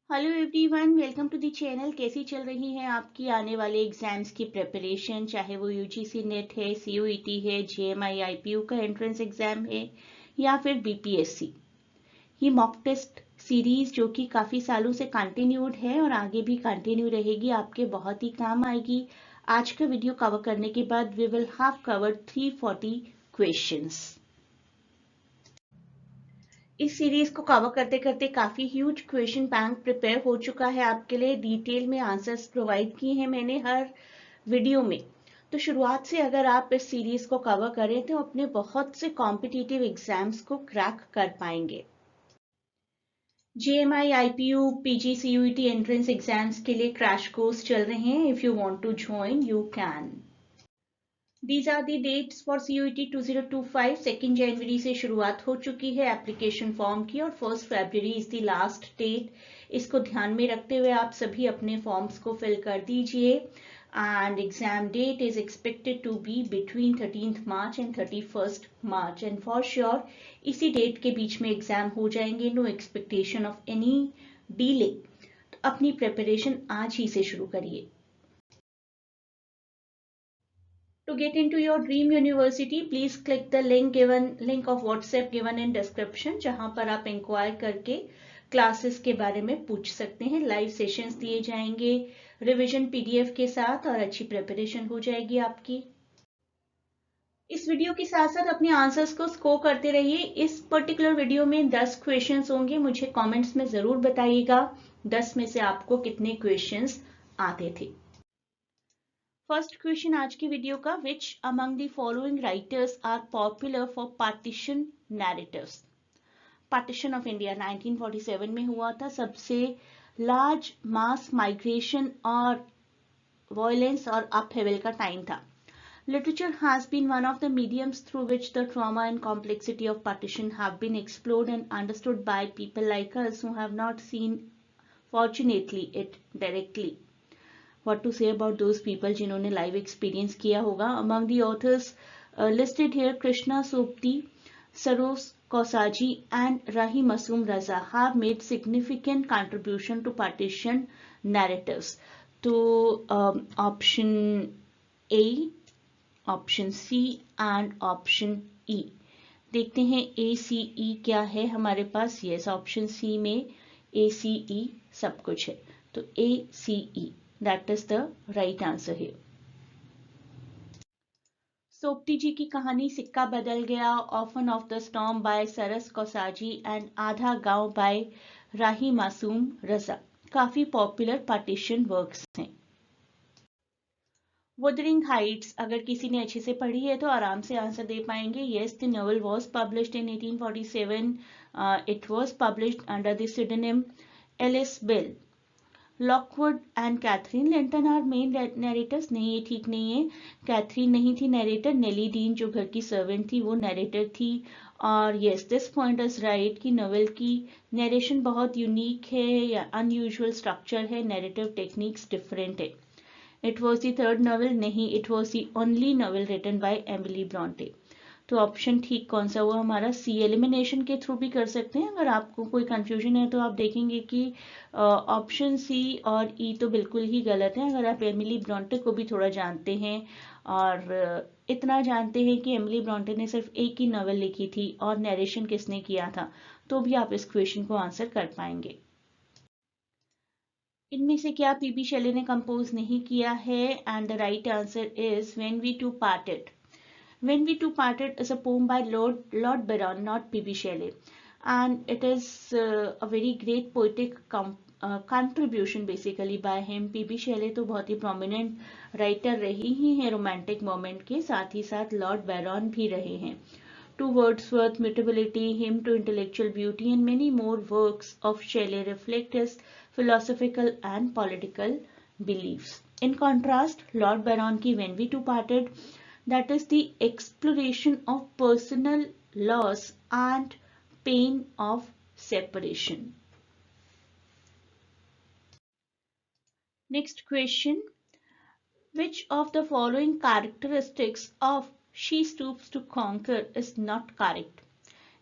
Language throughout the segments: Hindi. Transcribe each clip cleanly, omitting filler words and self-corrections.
Hello everyone, welcome to the channel. कैसी चल रही है आपकी आने वाले एग्जाम्स की प्रिपरेशन, चाहे वो यूजीसी नेट है, सीयूईटी है, जेएमआई आईपीयू का एंट्रेंस एग्जाम है या फिर बीपीएससी। ये मॉक टेस्ट सीरीज जो कि काफ़ी सालों से कंटिन्यूड है और आगे भी कंटिन्यू रहेगी, आपके बहुत ही काम आएगी। आज का वीडियो कवर करने के बाद we will have covered 340 questions. इस सीरीज को कवर करते करते काफी ह्यूज क्वेश्चन बैंक प्रिपेयर हो चुका है आपके लिए। डिटेल में आंसर्स प्रोवाइड किए हैं मैंने हर वीडियो में। तो शुरुआत से अगर आप इस सीरीज को कवर करें तो अपने बहुत से कॉम्पिटिटिव एग्जाम्स को क्रैक कर पाएंगे। JMI IPU PGCUET entrance exams के लिए क्रैश कोर्स चल रहे हैं। If you want to join you can. These are the dates for CUET 2025। 2 जनवरी से शुरुआत हो चुकी है एप्लीकेशन फॉर्म की और 1 फरवरी इज द लास्ट डेट। इसको ध्यान में रखते हुए आप सभी अपने फॉर्म्स को फिल कर दीजिए and exam date is expected to be between 13th March and 31st March and for sure इसी डेट के बीच में एग्जाम हो जाएंगे। No expectation of any delay. तो अपनी प्रिपरेशन आज ही से शुरू करिए। To get into your dream university, please click the link of WhatsApp given in description, जहां पर आप इंक्वायर करके क्लासेस के बारे में पूछ सकते हैं। लाइव सेशंस दिए जाएंगे रिवीजन पीडीएफ के साथ और अच्छी प्रिपरेशन हो जाएगी आपकी। इस वीडियो के साथ साथ अपने आंसर्स को स्कोर करते रहिए। इस पर्टिकुलर वीडियो में 10 क्वेश्चंस होंगे। मुझे कमेंट्स में जरूर बताइएगा 10 में से आपको कितने क्वेश्चंस आते थे। फर्स्ट क्वेश्चन आज की वीडियो का, which among the following writers are popular for partition narratives. Partition of India 1947 में हुआ था। सबसे लार्ज मास माइग्रेशन और वायलेंस और अपहेवल का टाइम था। Literature has been one of the mediums through which the trauma and complexity of partition have been explored and understood by people like us who have not seen, fortunately, it directly. What to say about those people जिन्होंने लाइव एक्सपीरियंस किया होगा। Among the authors listed here, Krishna Sopti, Sarosh Kosaji and Rahi Masoom Raza have made significant contribution to partition narratives. तो option A, option C and option E। देखते हैं ACE क्या है हमारे पास। यस, ऑप्शन C में ACE सब कुछ है, तो ACE that is the right answer here. Sobti जी की कहानी सिक्का बदल गया, orphan of the storm by Saros Cowasjee and Aadha Gaon by Rahi Masoom Raza काफी पॉपुलर पार्टीशन वर्क्स हैं। वुदरिंग हाइट्स, अगर किसी ने अच्छे से पढ़ी है तो आराम से आंसर दे पाएंगे। Yes, the novel was published in 1847। It was published under the pseudonym Ellis Bell. Lockwood and Catherine Linton are main narrators. नहीं, ये ठीक नहीं है। कैथरीन नहीं थी नैरेटर, नेली डीन जो घर की सर्वेंट थी वो नैरेटर थी। और yes, this point is right कि नॉवेल की नरेशन बहुत यूनिक है या अनयूजुअल स्ट्रक्चर है, नैरेटिव टेक्निक्स डिफरेंट है। It was the third novel, नहीं, it was the only novel written by Emily Bronte. तो ऑप्शन ठीक कौन सा हुआ हमारा? सी। एलिमिनेशन के थ्रू भी कर सकते हैं। अगर आपको कोई कंफ्यूजन है तो आप देखेंगे कि ऑप्शन सी और ई तो बिल्कुल ही गलत है। अगर आप एमिली ब्रॉन्टे को भी थोड़ा जानते हैं और इतना जानते हैं कि एमिली ब्रॉन्टे ने सिर्फ एक ही नॉवेल लिखी थी और नरेशन किसने किया था, तो भी आप इस क्वेश्चन को आंसर कर पाएंगे। इनमें से क्या पीबी शेले ने कंपोज नहीं किया है? And the right answer is when we two parted. When We Two Parted is a poem by Lord Byron, not P.B. Shelley, and it is a very great poetic contribution basically by him. P.B. Shelley तो बहुत ही prominent writer रही ही हैं romantic moment के, साथ ही साथ Lord Byron भी रहे हैं। To Wordsworth, Mutability, Hymn to Intellectual Beauty, and many more works of Shelley reflect his philosophical and political beliefs. In contrast, Lord Byron की When We Two Parted, that is the exploration of personal loss and pain of separation. Next question, which of the following characteristics of She Stoops to Conquer is not correct?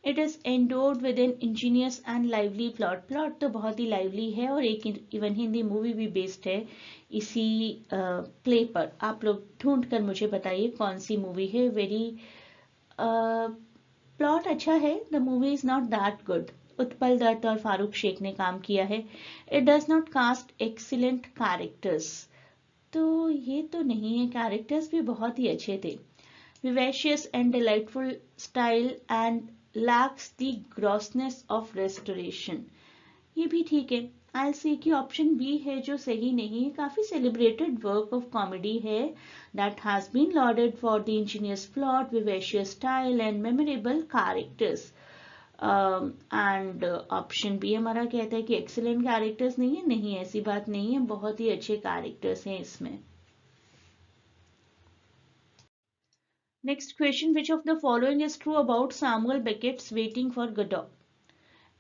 It is endowed with an ingenious and lively plot. Plot तो बहुत ही लाइवली है और एक इवन हिंदी मूवी भी बेस्ड है इसी प्ले पर। आप लोग ढूंढ कर मुझे बताइए कौन सी मूवी है। वेरी प्लॉट अच्छा है, the movie is not that good. Utpal Dutt और फारूक शेख ने काम किया है। It does not cast excellent characters, तो ये तो नहीं है, कैरेक्टर्स भी बहुत ही अच्छे थे। Vivacious and delightful style and lacks the grossness of restoration, ये भी ठीक है। आई सी की ऑप्शन बी है जो सही नहीं है। काफी सेलिब्रेटेड वर्क ऑफ कॉमेडी है that has been lauded for the ingenious plot, vivacious style and memorable characters. And option B हमारा कहता है कि एक्सीलेंट कैरेक्टर्स नहीं है। नहीं, ऐसी बात नहीं है, बहुत ही अच्छे कैरेक्टर्स हैं इसमें। Next question, which of the following is true about Samuel Beckett's Waiting for Godot?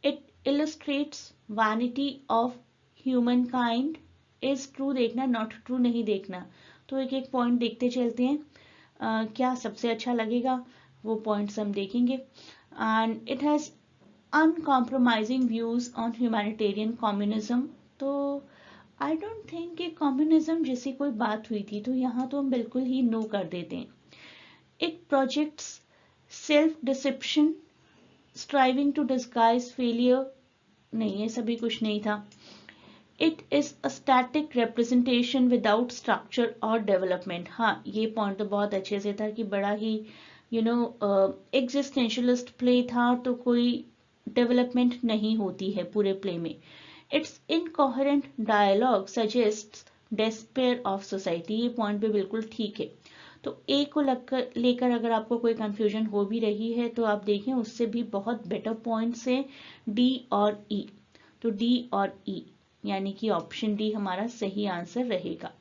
It illustrates vanity of humankind. Is true देखना, not true नहीं देखना। तो एक एक पॉइंट देखते चलते हैं। क्या सबसे अच्छा लगेगा वो पॉइंट्स हम देखेंगे। And it has uncompromising views on humanitarian communism. तो आई डोंट थिंक कि कम्युनिज्म जैसी कोई बात हुई थी, तो यहाँ तो हम बिल्कुल ही नो कर देते हैं। It projects self deception, striving to disguise failure, नहीं है, सभी कुछ नहीं था। It is a static representation without structure और डेवलपमेंट। हाँ, ये पॉइंट तो बहुत अच्छे से था कि बड़ा ही एग्जिस्टेंशलिस्ट प्ले था, तो कोई डेवलपमेंट नहीं होती है पूरे प्ले में। Its incoherent dialogue suggests despair of society, ये पॉइंट भी बिल्कुल ठीक है। तो ए को लेकर अगर आपको कोई कंफ्यूजन हो भी रही है तो आप देखें उससे भी बहुत बेटर पॉइंट्स हैं डी और ई। तो डी और ई यानी कि ऑप्शन डी हमारा सही आंसर रहेगा।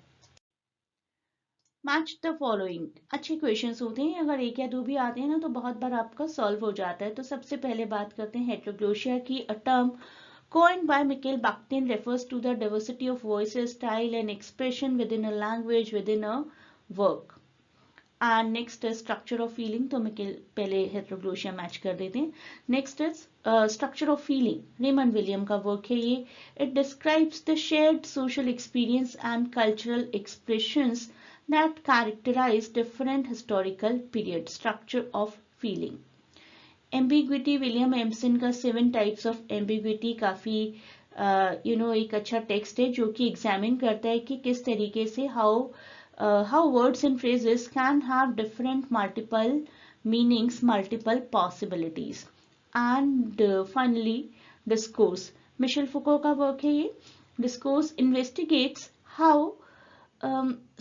मैच द फॉलोइंग, अच्छे क्वेश्चंस होते हैं, अगर एक या दो भी आते हैं ना तो बहुत बार आपका सॉल्व हो जाता है। तो सबसे पहले बात करते हैं हेटेरोग्लोसिया की। A term coined by Mikhail Bakhtin refers to the diversity of voices, style and expression within a language, within a work. And next is structure of feeling, तो मैं पहले हेटेरोग्लोसिया मैच कर देते हैं। Next is structure of feeling, Raymond William का वर्क है ये। It describes the shared social experience and cultural expressions that characterise different historical period. Structure of feeling. Ambiguity, William Empson का 7 टाइप्स ऑफ एम्बिग्विटी, काफी एक अच्छा टेक्स्ट है जो कि एग्जामिन करता है कि किस तरीके से how words and phrases can have different multiple meanings, multiple possibilities. And finally, discourse. Michel Foucault का वर्क है ये। Discourse investigates how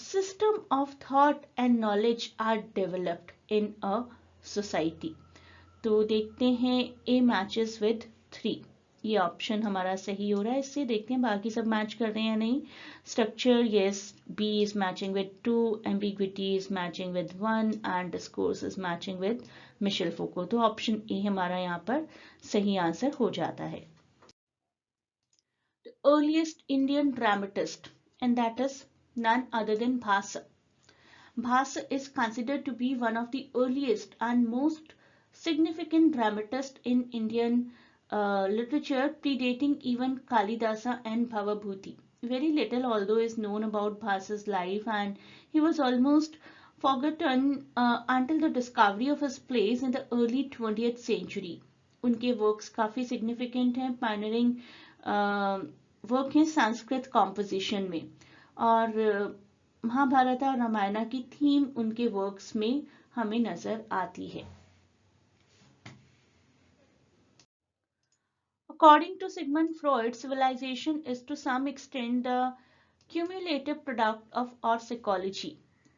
system of thought and knowledge are developed in a society. तो देखते हैं A matches with 3, ये ऑप्शन हमारा सही हो रहा है। इससे देखते हैं बाकी सब मैच कर रहे हैं या नहीं। Structure, yes, B is matching with 2, ambiguity is matching with 1 and discourse is matching with Michel Foucault. तो ऑप्शन ए हमारा यहाँ पर सही आंसर हो जाता है। The earliest Indian dramatist, and that is none other than Bhasa. Bhasa is considered to be one of the earliest and most significant dramatists in Indian literature, predating even Kalidasa and Bhavabhuti. Very little, although, is known about Bhasa's life, and he was almost forgotten until the discovery of his plays in the early 20th century. उनके works काफी significant हैं, pioneering वर्क है संस्कृत कॉम्पोजिशन में, और महाभारत और रामायण की थीम उनके वर्क्स में हमें नजर आती है। According to Sigmund Freud, civilization is to some extent the cumulative product of our psychology.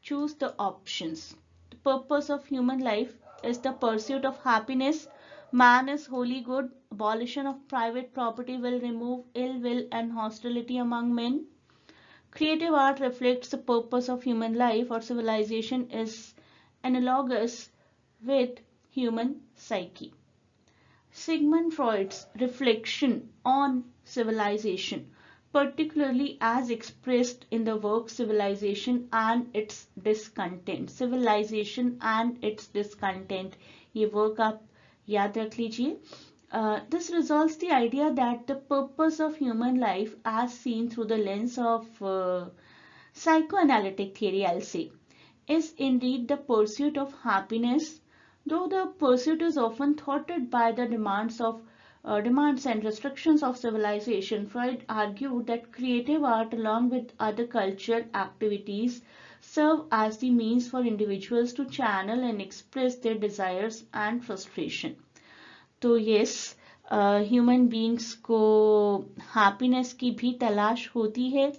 Choose the options. The purpose of human life is the pursuit of happiness. Man is wholly good. Abolition of private property will remove ill will and hostility among men. Creative art reflects the purpose of human life, or civilization is analogous with human psyche. Sigmund Freud's reflection on civilization, particularly as expressed in the work Civilization and Its Discontent. Civilization and Its Discontent, ये वर्क आप याद रख लीजिए. This resolves the idea that the purpose of human life, as seen through the lens of psychoanalytic theory, I'll say, is indeed the pursuit of happiness, though the pursuit is often thwarted by the demands and restrictions of civilization. Freud argued that creative art, along with other cultural activities, serve as the means for individuals to channel and express their desires and frustration. तो यस, ह्यूमन बींग्स को हैप्पीनेस की भी तलाश होती है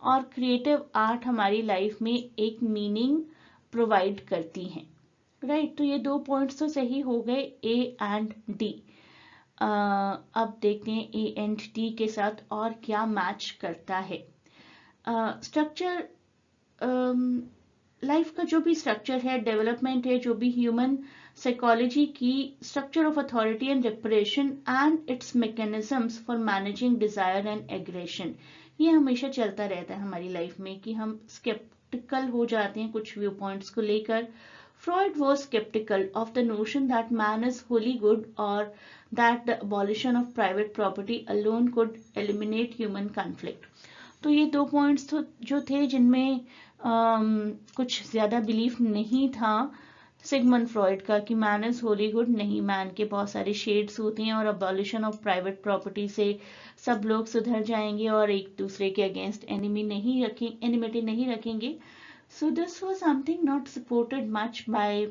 और क्रिएटिव आर्ट हमारी लाइफ में एक मीनिंग प्रोवाइड करती हैं. राइट, तो ये 2 पॉइंट्स तो सही हो गए, ए एंड डी. अब देखते हैं ए एंड डी के साथ और क्या मैच करता है. स्ट्रक्चर, लाइफ का जो भी स्ट्रक्चर है, डेवलपमेंट है, जो भी ह्यूमन साइकोलॉजी की structure of authority and repression and it's mechanisms for managing desire and aggression, ये हमेशा चलता रहता है हमारी लाइफ में कि हम स्केप्टिकल हो जाते हैं कुछ व्यू पॉइंट्स को लेकर. Freud was skeptical of the notion that man is wholly good or that the abolition of private property alone could eliminate human conflict. तो ये 2 पॉइंट्स तो जो थे जिनमें कुछ ज्यादा बिलीफ नहीं था सिगमंड फ्रॉइड का कि मैन इज होली गुड. नहीं, मैन के बहुत सारे शेड्स होते हैं और अबॉलिशन ऑफ प्राइवेट प्रॉपर्टी से सब लोग सुधर जाएंगे और एक दूसरे के अगेंस्ट एनिमिटी नहीं रखेंगे. So this was something not supported much by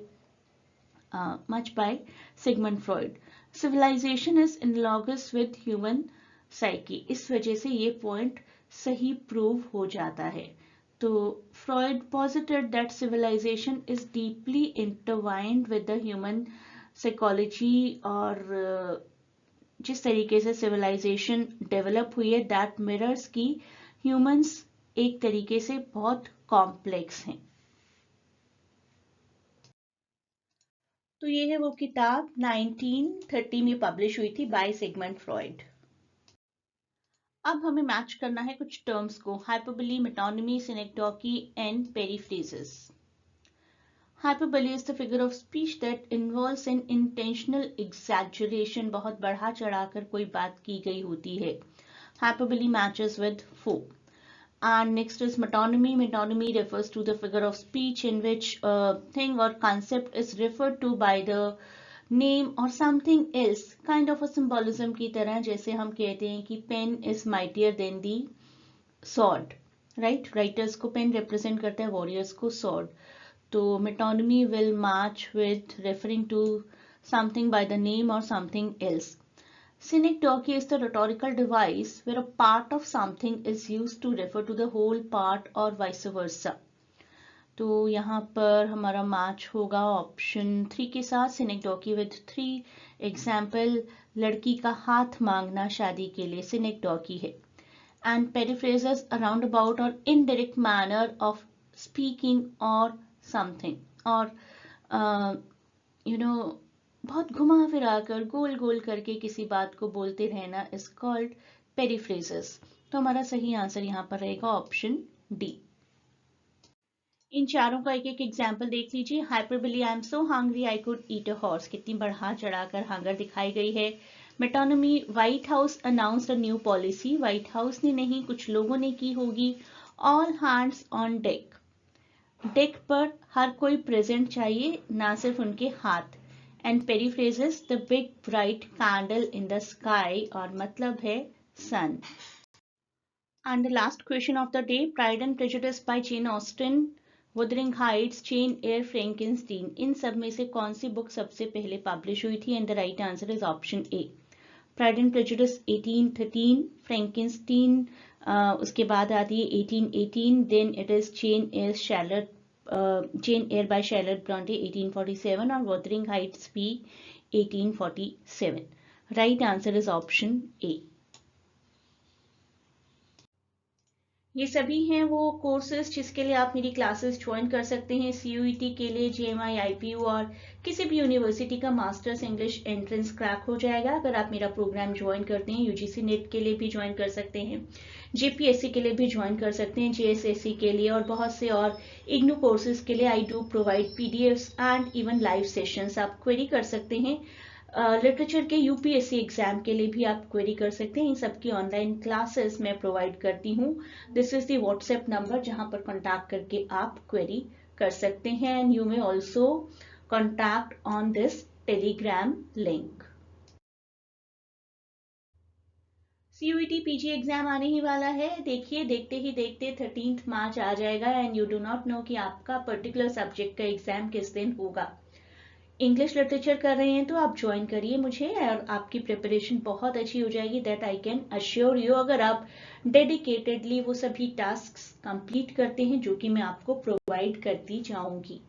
Sigmund Freud. Civilization is analogous with human psyche. इस वजह से ये पॉइंट सही प्रूव हो जाता है. तो Freud posited that civilization is deeply intertwined with the human psychology, और जिस तरीके से civilization develop हुई है that mirrors की humans एक तरीके से बहुत कॉम्प्लेक्स हैं. तो ये है वो किताब 1930 में पब्लिश हुई थी बाय सिगमंड फ्रॉइड. अब हमें मैच करना है कुछ टर्म्स को. Hyperbole, metonymy, synecdoche and periphrases. Hyperbole is the figure of speech that involves an intentional exaggeration. बहुत बढ़ा चढ़ाकर कोई बात की गई होती है. Hyperbole matches with folk. And next is metonymy. Metonymy refers to the figure of speech in which a thing or concept is referred to by the name or something else, kind of a symbolism की तरह. जैसे हम कहते हैं कि pen is mightier than the sword, right? Writers को pen represent करता है, warriors को sword. तो metonymy will match with referring to something by the name or something else. Synecdoche is the rhetorical device where a part of something is used to refer to the whole part or vice versa. तो यहाँ पर हमारा मैच होगा ऑप्शन 3 के साथ. Synecdoche with 3 एग्जाम्पल, लड़की का हाथ मांगना शादी के लिए Synecdoche है. And periphrases, a roundabout or indirect manner of speaking or something, और बहुत घुमा फिरा कर गोल गोल करके किसी बात को बोलते रहना इज कॉल्ड पेरीफ्रेजेस. तो हमारा सही आंसर यहाँ पर रहेगा ऑप्शन डी. इन चारों का एक एक एग्जाम्पल देख लीजिए. Hyperbole, I am so hungry I could eat a horse. कितनी बढ़ा चढ़ाकर हंगर दिखाई गई है. Metonymy, white house announced a new policy. White house ने नहीं, कुछ लोगों ने की होगी. All hands on deck. Deck पर हर कोई प्रेजेंट चाहिए, ना सिर्फ उनके हाथ. And periphrases, the big bright candle in the sky, और मतलब है sun. And the last question of the day, Pride and Prejudice by Jane Austen, Wuthering Heights, Jane Eyre, Frankenstein. इन सब में से कौन सी बुक सबसे पहले पब्लिश हुई थी? And the right answer is option A. Pride and Prejudice 1813, Frankenstein उसके बाद आती है 1818, then it is Jane Eyre by Charlotte Bronte 1847, और Wuthering Heights भी 1847. Right answer is option A. ये सभी हैं वो कोर्सेज जिसके लिए आप मेरी क्लासेस ज्वाइन कर सकते हैं. CUET के लिए JMI, IPU और किसी भी यूनिवर्सिटी का मास्टर्स इंग्लिश एंट्रेंस क्रैक हो जाएगा अगर आप मेरा प्रोग्राम ज्वाइन करते हैं. UGC नेट के लिए भी ज्वाइन कर सकते हैं, JPSC के लिए भी ज्वाइन कर सकते हैं, JSSC के लिए और बहुत से और IGNOU कोर्सेज के लिए. I do provide PDFs and even live sessions. आप क्वेरी कर सकते हैं लिटरेचर के यूपीएससी एग्जाम के लिए भी आप क्वेरी कर सकते हैं। इन सबकी ऑनलाइन क्लासेस मैं प्रोवाइड करती हूँ। This is the WhatsApp number जहां पर कॉन्टैक्ट करके आप क्वेरी कर सकते हैं, and you may also contact on this Telegram link. CUET PG exam आने ही वाला है। देखिए, देखते ही देखते 13 मार्च आ जाएगा and you do not know कि आपका पर्टिकुलर सब्जेक्ट का एग्जाम किस दिन होगा। इंग्लिश लिटरेचर कर रहे हैं तो आप ज्वाइन करिए मुझे, और आपकी प्रिपरेशन बहुत अच्छी हो जाएगी, that I can assure you, अगर आप डेडिकेटेडली वो सभी टास्क कंप्लीट करते हैं जो कि मैं आपको प्रोवाइड करती जाऊंगी।